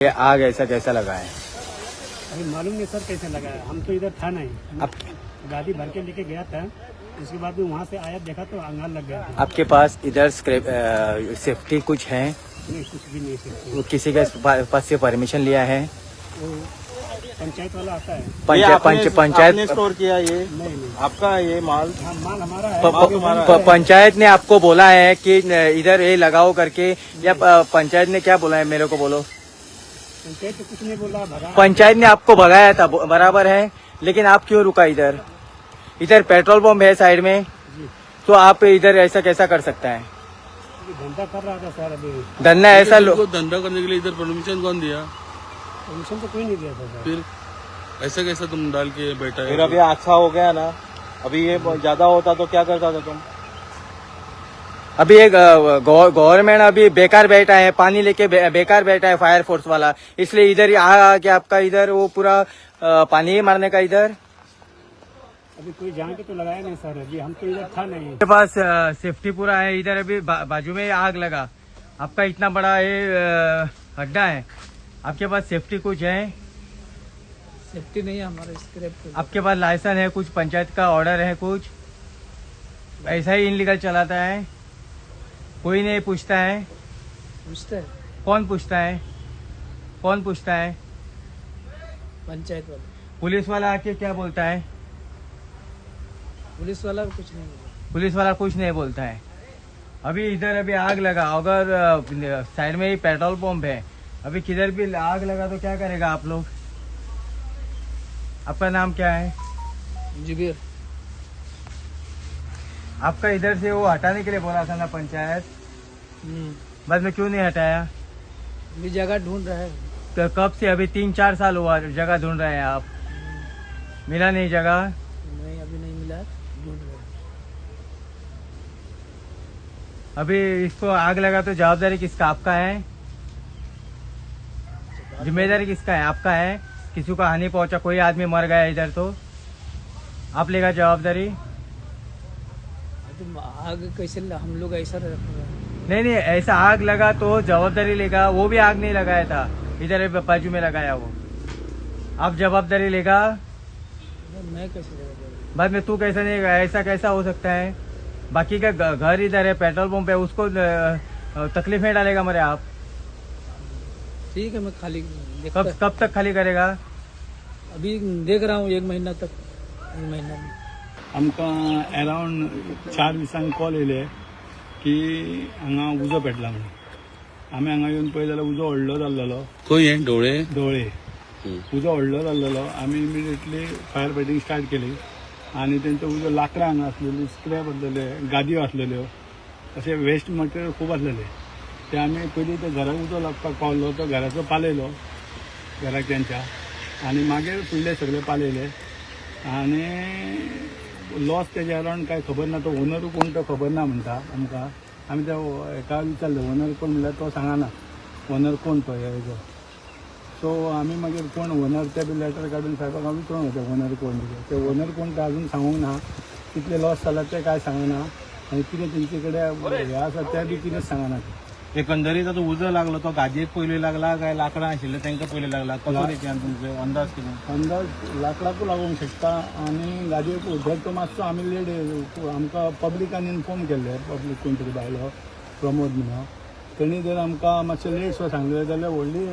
ये आग ऐसा कैसा लगा है? अभी मालूम नहीं सर कैसे लगा है, हम तो इधर था नहीं। आप गाड़ी भर के लेके गया था, उसके बाद में वहाँ से आया देखा तो अंगार लग गया था। आपके पास इधर सेफ्टी कुछ है? नहीं, कुछ भी नहीं सकते। वो किसी के पास से परमिशन लिया है? वो पंचायत वाला आता है। पंचायत स्टोर किया ये नहीं, आपका ये माल हाँ माल हमारा है। पंचायत ने आपको बोला है कि इधर ये लगाओ करके, या पंचायत ने क्या बोला है मेरे को बोलो? पंचायत तो कुछ नहीं बोला, भगा। पंचायत ने आपको भगाया था, बराबर है, लेकिन आप क्यों रुका इधर? इधर पेट्रोल पंप है साइड में, जी, तो आप इधर ऐसा कैसा कर सकता है? ये धंधा कर रहा था सर। अभी धंधा ऐसा धंधा करने के लिए इधर परमिशन कौन दिया? परमिशन तो कोई नहीं दिया था सर। फिर ऐसा कैसा तुम डाल के बैठा है? फिर अभी अच्छा हो गया ना, अभी ये ज्यादा होता तो क्या करता था तुम? अभी एक गवर्नमेंट अभी बेकार बैठा है, पानी लेके बेकार बैठा है फायर फोर्स वाला, इसलिए इधर आके आपका इधर वो पूरा पानी ही मारने का इधर। अभी कोई जान के तो लगाया नहीं सर, अभी हम तो इधर था नहीं। मेरे पास सेफ्टी पूरा है, इधर अभी बाजू में आग लगा, आपका इतना बड़ा ये गड्ढा है, आपके पास सेफ्टी कुछ है? सेफ्टी नहीं है हमारे स्क्रैप। आपके पास लाइसेंस है कुछ? पंचायत का ऑर्डर है कुछ? ऐसा ही इनलीगल चलाता है, कोई नहीं पूछता है? पूछते हैं कौन पूछता है? कौन पूछता है? पंचायत वाले। पुलिस वाला आके क्या बोलता है? पुलिस वाला भी कुछ नहीं बोला। पुलिस वाला कुछ नहीं बोलता है। अभी इधर अभी आग लगा, अगर साइड में ही पेट्रोल पंप है, अभी किधर भी आग लगा तो क्या करेगा आप लोग? आपका नाम क्या है? जुबेर। आपका इधर से वो हटाने के लिए बोला था ना पंचायत, बाद में क्यों नहीं हटाया? अभी जगह ढूंढ रहे हैं। तो कब से? अभी 3-4 साल हुआ जगह ढूंढ रहे हैं आप, मिला नहीं जगह? नहीं, अभी नहीं मिला, ढूंढ रहे हैं। अभी इसको आग लगा तो जवाबदारी किसका? आपका है? जिम्मेदारी किसका है? आपका है? किसी को हानि पहुंचा, कोई आदमी मर गया इधर तो आप लेगा जवाबदारी? तो आग कैसे हम लोग ऐसा रख रहे हैं? नहीं, ऐसा आग लगा तो जवाबदारी लेगा, वो भी आग नहीं लगाया था, इधर बाजू में लगाया वो, आप जवाबदारी लेगा? मैं कैसे जवाबदारी? बाद में तू कैसा नहीं, ऐसा कैसा हो सकता है? बाकी का घर इधर है, पेट्रोल पंप है, उसको तकलीफ में डालेगा मेरे आप? ठीक है, मैं खाली कब तक खाली करेगा? अभी देख रहा हूँ, 1 महीना तक, 1 महीना में। आमकां अरावंड 4 दिसांनी कॉल येयले की हांगा उजो पेटला म्हणून. आमी हांगा येवन पळय जाल्यार उजो व्हडलो जाल्लो, कोई है डोळे? दोळे उजो व्हडलो जाल्लो. आमी इमिडिएटली फायर फायटींग स्टार्ट केली आनी तेंचो उजो लाकडां हांगा आसलेली, स्क्रॅप आसलेले, गादयो आसलेल्यो, अशें वेस्ट मटेरियल खूब आसलेलें. ते आमी पयलीं ते घराक उजो लागपाक पावलो तो घराचो पालयलो, घराक तेंच्या, आनी मागीर फुडले सगळे पालयले. आनी लॉस तेजे अरावंड काय खबर ना, तो ओनर कोण तो खबर ना म्हणटा आमकां. आमी त्या हेका विचारलें ओनर कोण म्हणल्यार तो सांगना ओनर कोण तो हेजो. सो आमी मागीर कोण ओनर ते बी लेटर काडून साहेबाक हांव विचारूंक वयता ओनर कोण ते ओनर कोण ते अजून सांगूंक ना, कितले लॉस जाला ते काय सांगना, आनी कितें तेंचे कडेन हे आसा ते बी कितेंच सांगना. एकंदरीत आता उजो लागलो तो गादयेक पयलीं लागला काय लाकडां आशिल्ले तांकां पयलीं लागला? कसो तेच्यान तुमचो अंदाज कितें? अंदाज लाकडाकूय लागूंक शकता आनी गादयेक उदक तो मातसो आमी लेट आमकां पब्लिकान इन्फॉर्म केल्ले, पब्लीक कोण तरी बायलो प्रमोद म्हणून, तेणी जर आमकां मातशें लेट सो सांगलें जाल्यार व्हडली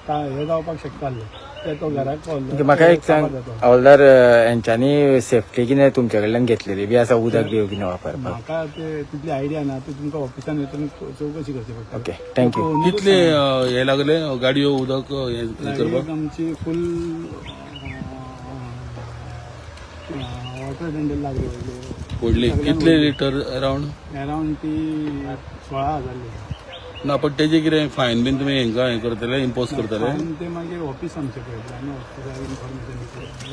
हें जावपाक शकतालें. ते तो घराक पावलो. म्हाका एक सांग, हवालदार यांच्यानी सेफ्टी कितें तुमचे कडल्यान घेतलेली बी आसा उदक बी कितें वापरपाक? म्हाका ते तितली आयडिया ना, ते तुमकां ऑफिसान येतून चवकशी करची पडटा. Okay, thank you. कितले हे लागले गाडयो उदक हे करपाक? आमची फुल वॉटर टेंडर लागले पडली कितले लिटर अरावंड? अरावंड ती 16,000. ना पण तेजे कितें फायन बीन तुमी हेंका हे करतले, इम्पोज करतले? ते मागीर ऑफिस आमचे पळयतले, आमी ऑफिसाक इन्फॉर्मेशन दितले.